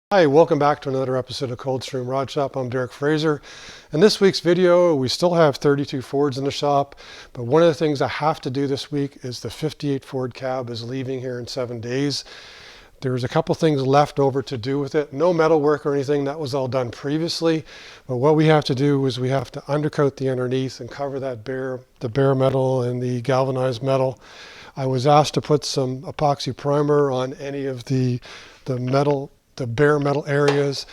Hi, welcome back to another episode of Coldstream Rod Shop. I'm Derek Fraser. In this week's video, we still have 32 Fords in the shop, but one of the things I have to do this week is the 58 Ford Cab is leaving here in 7 days. There's a couple things left over to do with it. No metal work or anything, that was all done previously. But what we have to do is we have to undercoat the underneath and cover that the bare metal and the galvanized metal. I was asked to put some epoxy primer on any of the bare metal areas.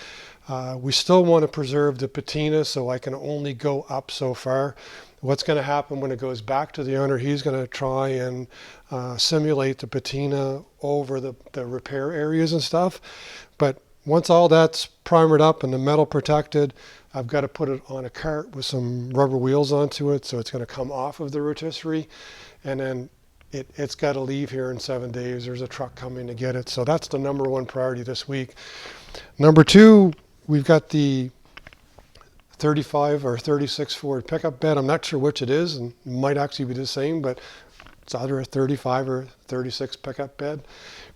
We still want to preserve the patina, so I can only go up so far. What's going to happen when it goes back to the owner, he's going to try and simulate the patina over the repair areas and stuff. But once all that's primered up and the metal protected, I've got to put it on a cart with some rubber wheels onto it, so it's going to come off of the rotisserie, and then it's got to leave here in 7 days. There's a truck coming to get it. So that's the number one priority this week. Number two, we've got the 35 or 36 Ford pickup bed. I'm not sure which it is, and it might actually be the same, but it's either a 35 or 36 pickup bed.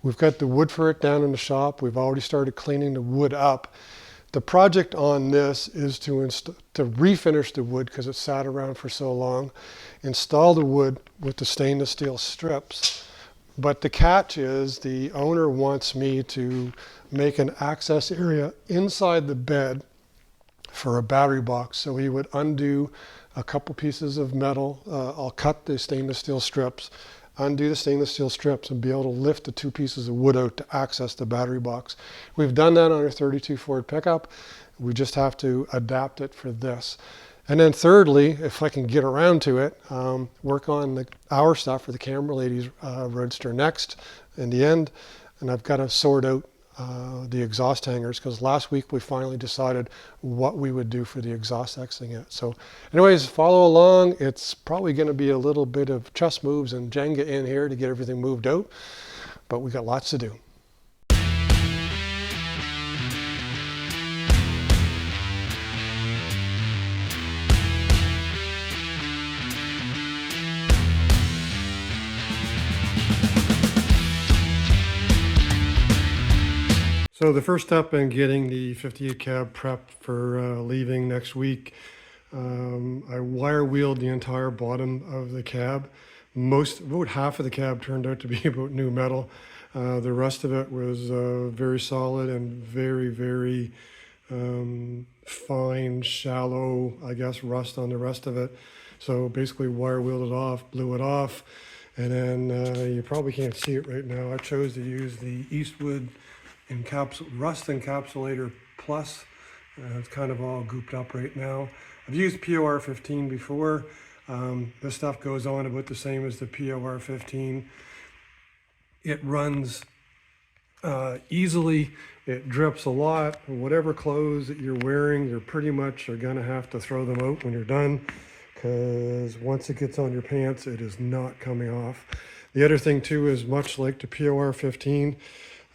We've got the wood for it down in the shop. We've already started cleaning the wood up. The project on this is to refinish the wood because it sat around for so long, install the wood with the stainless steel strips. But the catch is the owner wants me to make an access area inside the bed for a battery box. So he would undo a couple pieces of metal. I'll cut the stainless steel strips, undo the stainless steel strips, and be able to lift the two pieces of wood out to access the battery box. We've done that on our 32 Ford pickup. We just have to adapt it for this. And then thirdly, if I can get around to it, work on our stuff for the camera lady's Roadster next in the end. And I've got to sort out the exhaust hangers, because last week we finally decided what we would do for the exhaust Xing it. So anyways, follow along. It's probably going to be a little bit of chess moves and Jenga in here to get everything moved out, but we got lots to do. So the first step in getting the 58 Cab prepped for leaving next week, I wire wheeled the entire bottom of the cab. About half of the cab turned out to be about new metal. The rest of it was very solid and very, very fine, shallow, I guess, rust on the rest of it. So basically wire wheeled it off, blew it off, and then you probably can't see it right now. I chose to use the Eastwood Rust Encapsulator Plus. It's kind of all gooped up right now. I've used POR 15 before. This stuff goes on about the same as the POR 15. It runs easily. It drips a lot. Whatever clothes that you're wearing, you pretty much are gonna have to throw them out when you're done, because once it gets on your pants, it is not coming off. The other thing too is, much like the POR 15,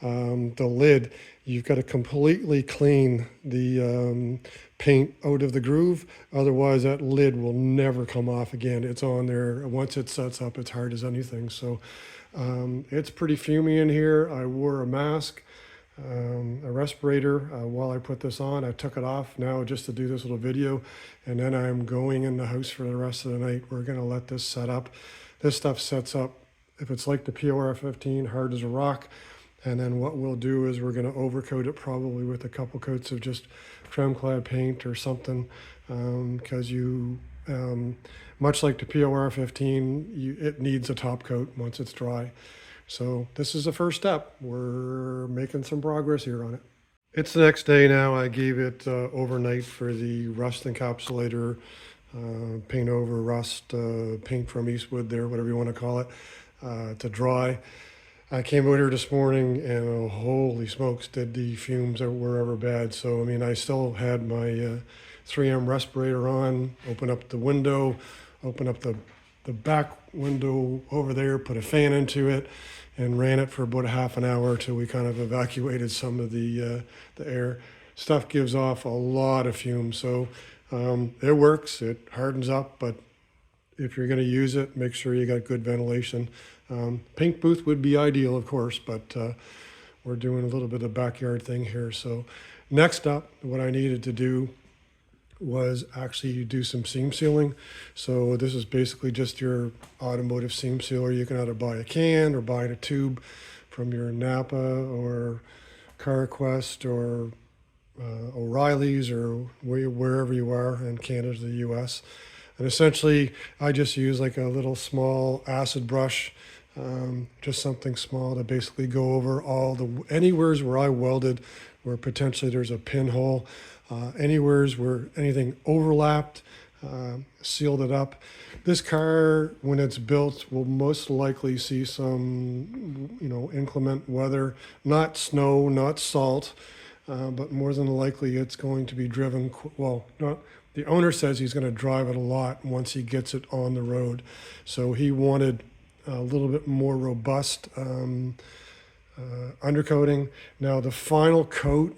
the lid, you've got to completely clean the paint out of the groove. Otherwise, that lid will never come off again. It's on there. Once it sets up, it's hard as anything. So it's pretty fumey in here. I wore a mask, a respirator while I put this on. I took it off now just to do this little video, and then I'm going in the house for the rest of the night. We're going to let this set up. This stuff sets up, if it's like the POR 15, hard as a rock. And then what we'll do is we're going to overcoat it probably with a couple coats of just trim clad paint or something, because much like the POR 15, it needs a top coat once it's dry. So this is the first step. We're making some progress here on it. It's the next day now. I gave it overnight for the Rust Encapsulator, paint over rust, paint from Eastwood there, whatever you want to call it, to dry. I came out here this morning and holy smokes, did the fumes were ever bad. So, I mean, I still had my 3M respirator on, open up the window, open up the back window over there, put a fan into it, and ran it for about a half an hour till we kind of evacuated some of the air. Stuff gives off a lot of fumes, so it works, it hardens up, but if you're going to use it, make sure you got good ventilation. Paint booth would be ideal, of course, but we're doing a little bit of backyard thing here. So next up, what I needed to do was actually do some seam sealing. So this is basically just your automotive seam sealer. You can either buy a can or buy a tube from your Napa or CarQuest or O'Reilly's or wherever you are in Canada, the US. And essentially I just use like a little small acid brush, just something small to basically go over all the anywheres where I welded where potentially there's a pinhole, anywheres where anything overlapped, sealed it up. This car, when it's built, will most likely see some, inclement weather, not snow, not salt, but more than likely it's going to be driven, the owner says he's going to drive it a lot once he gets it on the road. So he wanted a little bit more robust undercoating. Now the final coat,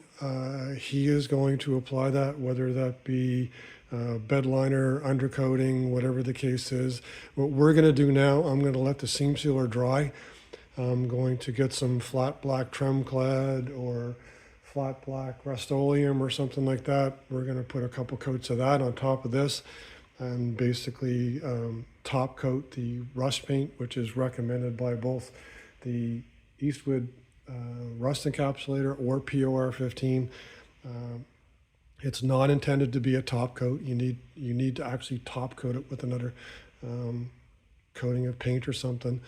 he is going to apply that, whether that be bed liner, undercoating, whatever the case is. What we're going to do now, I'm going to let the seam sealer dry. I'm going to get some flat black trim clad or flat black Rust-Oleum or something like that. We're going to put a couple coats of that on top of this and basically top coat the rust paint, which is recommended by both the Eastwood Rust Encapsulator or POR 15. It's not intended to be a top coat. You need to actually top coat it with another coating of paint or something.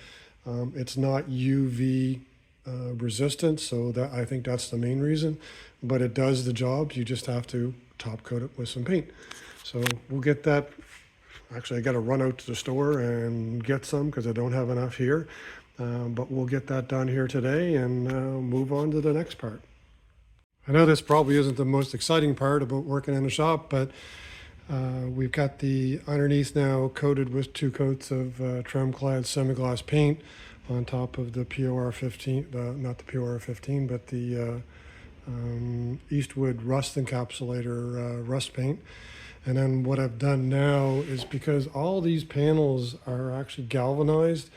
It's not UV resistant, so that I think that's the main reason, but it does the job. You just have to top coat it with some paint. So we'll get that. Actually, I got to run out to the store and get some because I don't have enough here, but we'll get that done here today and move on to the next part. I know this probably isn't the most exciting part about working in a shop, but we've got the underneath now coated with 2 coats of trim clad semi-gloss paint on top of the POR 15, not the POR 15, but the Eastwood Rust Encapsulator rust paint. And then what I've done now is, because all these panels are actually galvanized,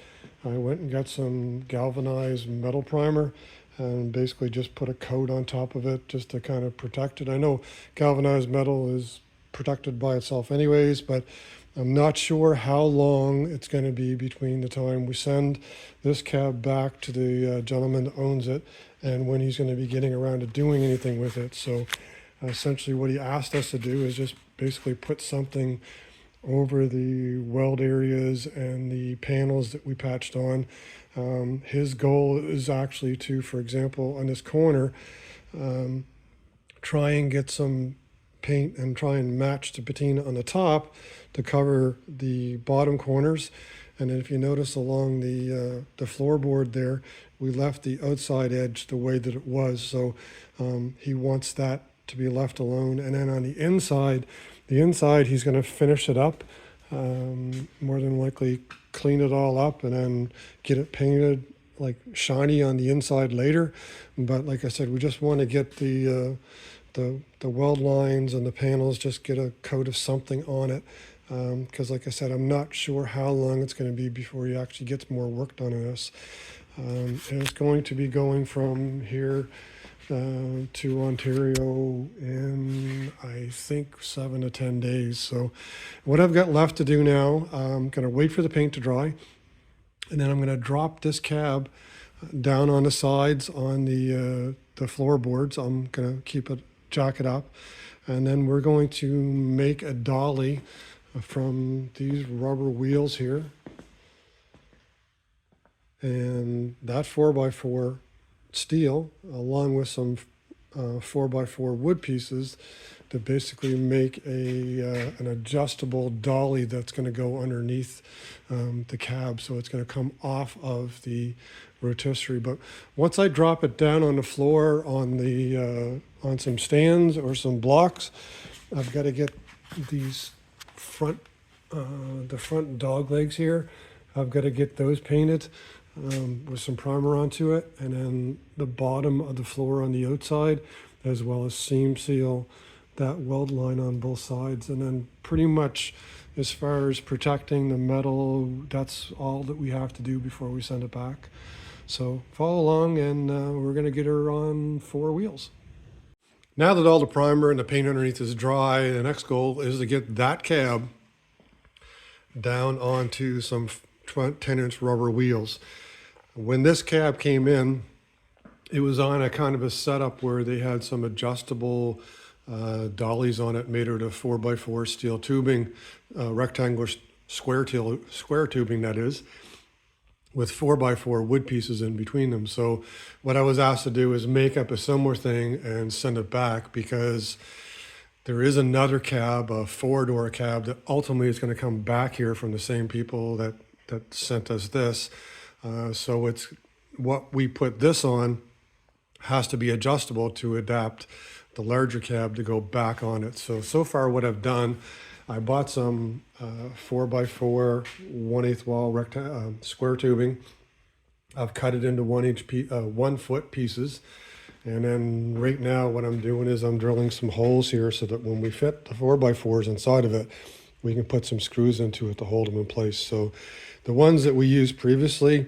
I went and got some galvanized metal primer and basically just put a coat on top of it just to kind of protect it. I know galvanized metal is protected by itself anyways, but I'm not sure how long it's going to be between the time we send this cab back to the gentleman that owns it and when he's going to be getting around to doing anything with it. So essentially what he asked us to do is just basically put something over the weld areas and the panels that we patched on. His goal is actually to, for example, on this corner, try and get some paint and try and match the patina on the top to cover the bottom corners. And then if you notice along the floorboard there, we left the outside edge the way that it was. So he wants that to be left alone. And then on the inside he's going to finish it up, more than likely clean it all up and then get it painted like shiny on the inside later. But like I said, we just want to get the weld lines and the panels, just get a coat of something on it, because like I said, I'm not sure how long it's going to be before he actually gets more work done on this. And it's going to be going from here to Ontario in, I think, 7 to 10 days. So what I've got left to do now, I'm going to wait for the paint to dry, and then I'm going to drop this cab down on the sides on the floorboards. I'm going to keep it jacket up, and then we're going to make a dolly from these rubber wheels here, and that 4x4 steel along with some 4x4 wood pieces to basically make an adjustable dolly that's going to go underneath the cab, so it's going to come off of the rotisserie. But once I drop it down on the floor on some stands or some blocks, I've got to get these the front dog legs here. I've got to get those painted with some primer onto it, and then the bottom of the floor on the outside, as well as seam seal that weld line on both sides. And then pretty much as far as protecting the metal, that's all that we have to do before we send it back. So follow along, and we're going to get her on 4 wheels. Now that all the primer and the paint underneath is dry, the next goal is to get that cab down onto some 10-inch rubber wheels. When this cab came in, it was on a kind of a setup where they had some adjustable dollies on it made out of 4x4 steel tubing, rectangular square tubing, that is, with 4x4 wood pieces in between them. So what I was asked to do is make up a similar thing and send it back, because there is another cab, a 4-door cab, that ultimately is going to come back here from the same people that sent us this. So it's what we put this on has to be adjustable to adapt the larger cab to go back on it. So far what I've done, I bought some 4x4 1/8 wall square tubing. I've cut it into 1 foot pieces. And then right now what I'm doing is I'm drilling some holes here so that when we fit the 4x4s inside of it, we can put some screws into it to hold them in place. So the ones that we used previously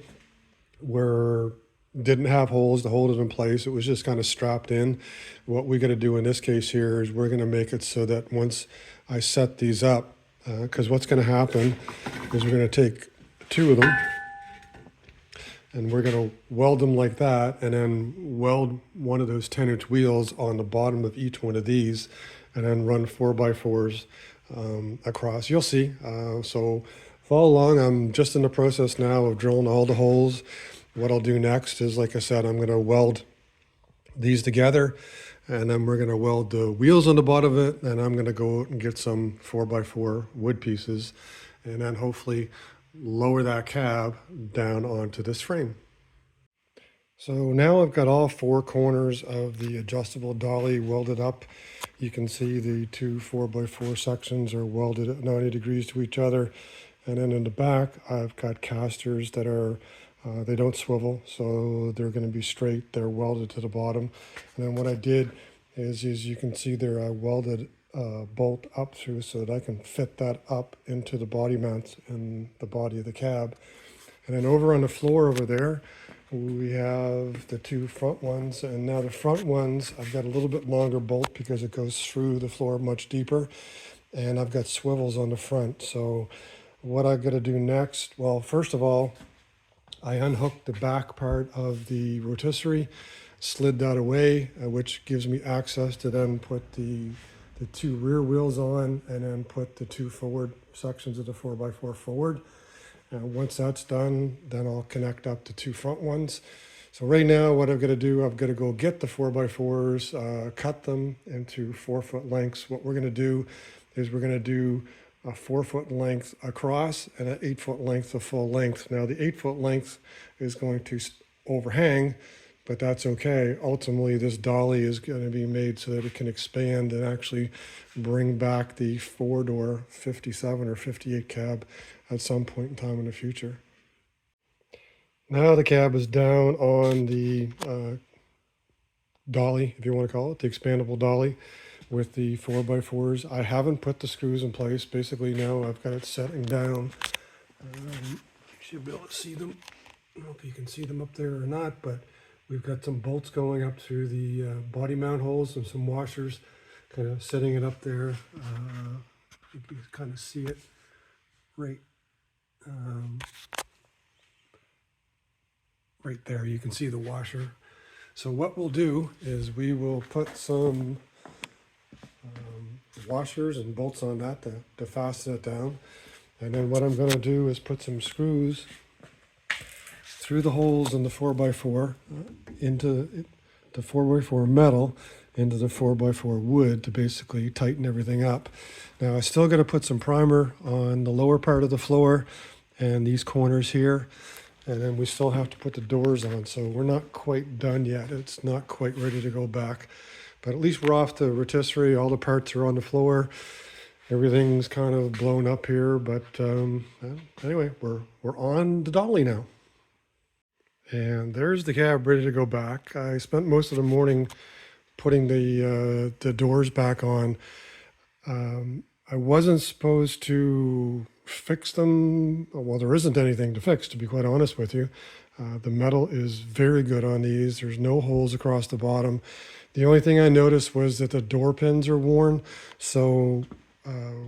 didn't have holes to hold it in place. It was just kind of strapped in. What we got to do in this case here is we're going to make it so that once I set these up, because what's going to happen is we're going to take 2 of them and we're going to weld them like that, and then weld one of those 10-inch wheels on the bottom of each one of these, and then run 4x4s across. You'll see. So follow along. I'm just in the process now of drilling all the holes. What I'll do next is, like I said, I'm going to weld these together, and then we're going to weld the wheels on the bottom of it, and I'm going to go out and get some 4x4 wood pieces, and then hopefully lower that cab down onto this frame. So now I've got all 4 corners of the adjustable dolly welded up. You can see the 2 4x4 sections are welded at 90 degrees to each other, and then in the back I've got casters that are they don't swivel, so they're going to be straight. They're welded to the bottom. And then what I did is you can see there I welded a bolt up through so that I can fit that up into the body mounts in the body of the cab. And then over on the floor over there, we have the 2 front ones. And now the front ones, I've got a little bit longer bolt because it goes through the floor much deeper. And I've got swivels on the front. So what I've got to do next, well, first of all, I unhooked the back part of the rotisserie, slid that away, which gives me access to then put the 2 rear wheels on, and then put the 2 forward sections of the 4x4 forward. And once that's done, then I'll connect up the 2 front ones. So right now what I've got to do, I've got to go get the 4x4s, cut them into 4-foot lengths. What we're going to do is we're going to do a 4-foot length across and an 8-foot length of full length. Now the 8-foot length is going to overhang, but that's okay. Ultimately, this dolly is going to be made so that it can expand and actually bring back the 4-door 57 or 58 cab at some point in time in the future. Now the cab is down on the dolly, if you want to call it, the expandable dolly, with the 4x4s. I haven't put the screws in place. Basically now I've got it setting down. You should be able to see them. I don't know if you can see them up there or not, but we've got some bolts going up through the body mount holes and some washers, kind of setting it up there. You can kind of see it right there. You can see the washer. So what we'll do is we will put some washers and bolts on that to fasten it down. And then what I'm going to do is put some screws through the holes in the 4x4 into the 4x4 metal into the 4x4 wood to basically tighten everything up. Now I still got to put some primer on the lower part of the floor and these corners here, and then we still have to put the doors on, so we're not quite done yet. It's not quite ready to go back, but at least we're off the rotisserie. All the parts are on the floor. Everything's kind of blown up here, but anyway, we're on the dolly now. And there's the cab ready to go back. I spent most of the morning putting the doors back on. I wasn't supposed to fix them. Well, there isn't anything to fix, to be quite honest with you. The metal is very good on these. There's no holes across the bottom. The only thing I noticed was that the door pins are worn. So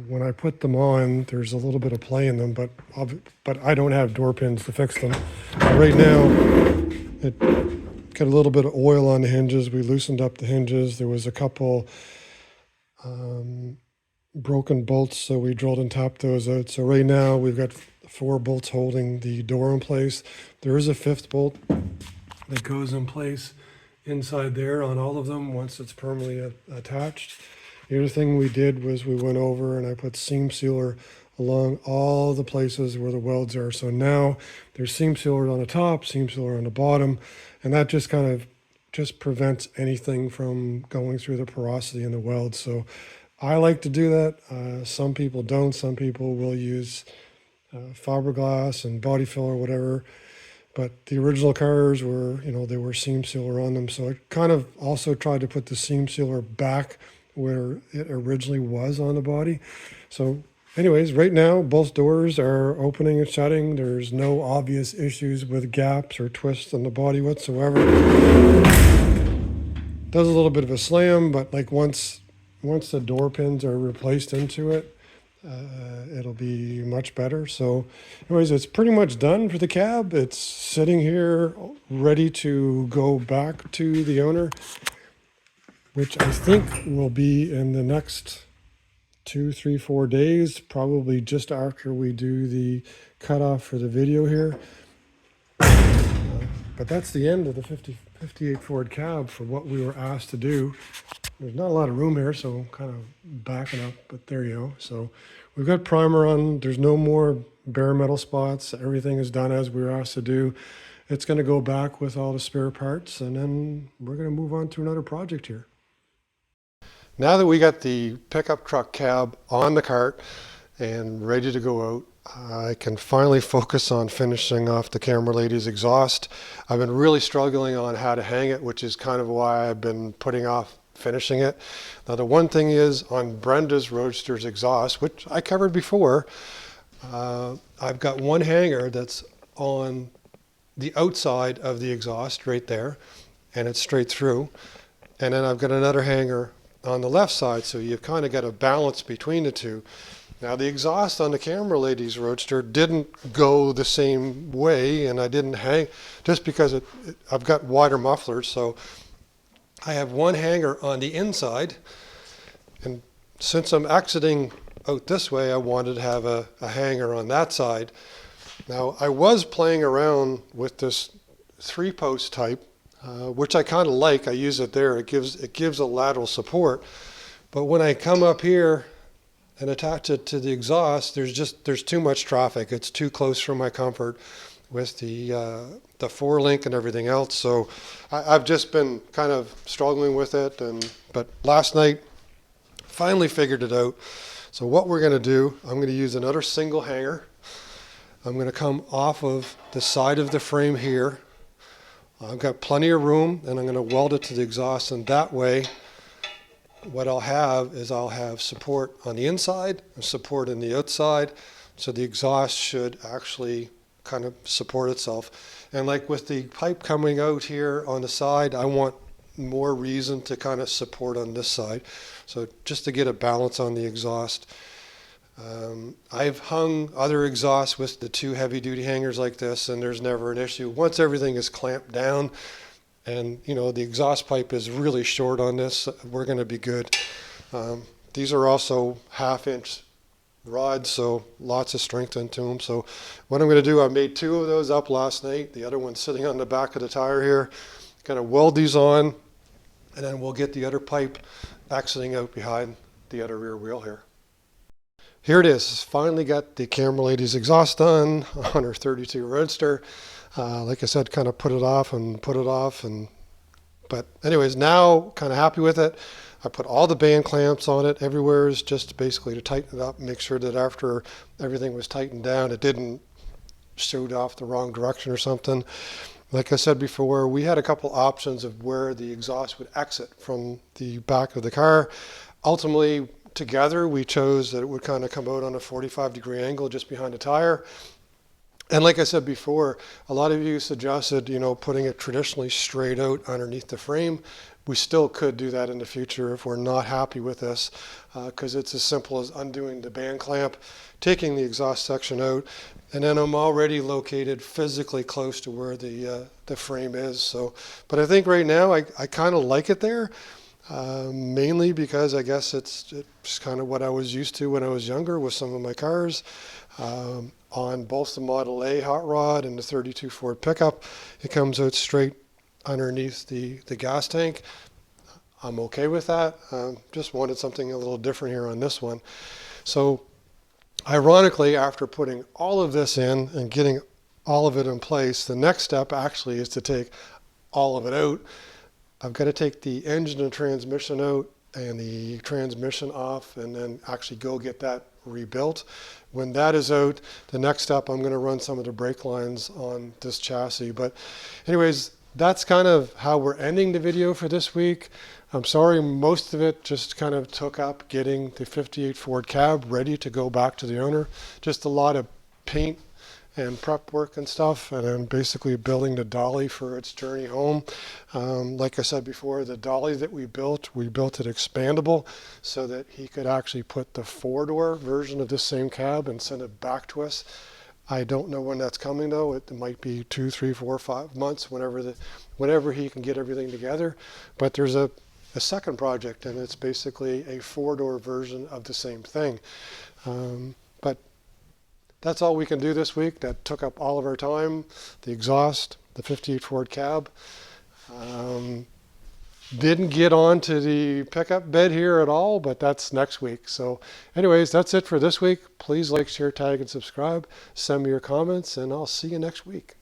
when I put them on, there's a little bit of play in them, but I don't have door pins to fix them. Right now, it got a little bit of oil on the hinges. We loosened up the hinges. There was a couple broken bolts, so we drilled and tapped those out. So right now we've got 4 bolts holding the door in place. There is a 5th bolt that goes in place inside there on all of them once it's permanently attached. The other thing we did was we went over and I put seam sealer along all the places where the welds are. So now there's seam sealer on the top, seam sealer on the bottom, and that just kind of prevents anything from going through the porosity in the weld. So I like to do that. Some people don't. Some people will use fiberglass and body fill or whatever. But the original cars were, they were seam sealer on them. So I kind of also tried to put the seam sealer back where it originally was on the body. So anyways, right now, both doors are opening and shutting. There's no obvious issues with gaps or twists on the body whatsoever. Does a little bit of a slam, but like once the door pins are replaced into it, it'll be much better. So anyways, it's pretty much done for the cab. It's sitting here ready to go back to the owner, which I think will be in the next 2, 3, 4 days, probably just after we do the cutoff for the video here. But that's the end of the 58 Ford Cab for what we were asked to do. There's not a lot of room here, so I'm kind of backing up, but there you go. So we've got primer on. There's no more bare metal spots. Everything is done as we were asked to do. It's going to go back with all the spare parts, and then we're going to move on to another project here. Now that we got the pickup truck cab on the cart and ready to go out, I can finally focus on finishing off the camera lady's exhaust. I've been really struggling on how to hang it, which is kind of why I've been putting off finishing it. Now the one thing is on Brenda's Roadster's exhaust, which I covered before, I've got one hanger that's on the outside of the exhaust right there, and it's straight through. And then I've got another hanger on the left side, so you've kind of got a balance between the two. Now the exhaust on the camera lady's Roadster didn't go the same way, and I didn't hang, just because I've got wider mufflers, so I have one hanger on the inside, and since I'm exiting out this way, I wanted to have a hanger on that side. Now I was playing around with this 3-post type, which I kind of like. I use it there. It gives a lateral support. But when I come up here and attach it to the exhaust, there's too much traffic. It's too close for my comfort with the 4-link and everything else. So I've just been kind of struggling with it. But last night, finally figured it out. So what we're going to do, I'm going to use another single hanger. I'm going to come off of the side of the frame here. I've got plenty of room, and I'm going to weld it to the exhaust, and that way what I'll have is I'll have support on the inside and support in the outside, so the exhaust should actually kind of support itself. And like with the pipe coming out here on the side, I want more reason to kind of support on this side, so just to get a balance on the exhaust. I've hung other exhausts with the 2 heavy-duty hangers like this, and there's never an issue. Once everything is clamped down and the exhaust pipe is really short on this, we're going to be good. These are also 1/2-inch rods, so lots of strength into them. So what I'm going to do, I made 2 of those up last night. The other one's sitting on the back of the tire here. Going to weld these on, and then we'll get the other pipe exiting out behind the other rear wheel here. Here it is. Finally got the camera lady's exhaust done on her 32 Roadster. Like I said, kind of put it off, but anyways, now kind of happy with it. I put all the band clamps on it everywhere, is just basically to tighten it up, make sure that after everything was tightened down, it didn't shoot off the wrong direction or something. Like I said before, we had a couple options of where the exhaust would exit from the back of the car. Ultimately, together we chose that it would kind of come out on a 45-degree angle just behind the tire. And like I said before, a lot of you suggested, putting it traditionally straight out underneath the frame. We still could do that in the future if we're not happy with this, because it's as simple as undoing the band clamp, taking the exhaust section out, and then I'm already located physically close to where the frame is. So, but I think right now I kind of like it there, mainly because I guess it's kind of what I was used to when I was younger with some of my cars. On both the Model A hot rod and the 32 Ford pickup, it comes out straight underneath the gas tank. I'm okay with that. Just wanted something a little different here on this one. So ironically, after putting all of this in and getting all of it in place, the next step actually is to take all of it out. I've got to take the engine and transmission out and the transmission off, and then actually go get that rebuilt. When that is out, the next step, I'm going to run some of the brake lines on this chassis. But anyways, that's kind of how we're ending the video for this week. I'm sorry, most of it just kind of took up getting the 58 Ford Cab ready to go back to the owner. Just a lot of paint and prep work and stuff, and then basically building the dolly for its journey home. Like I said before, the dolly that we built it expandable so that he could actually put the 4-door version of this same cab and send it back to us. I don't know when that's coming though. It might be 2, 3, 4, 5 months, whenever he can get everything together. But there's a second project, and it's basically a 4-door version of the same thing. But that's all we can do this week. That took up all of our time. The exhaust, the 58 Ford Cab. Didn't get onto the pickup bed here at all, but that's next week. So anyways, that's it for this week. Please like, share, tag, and subscribe. Send me your comments, and I'll see you next week.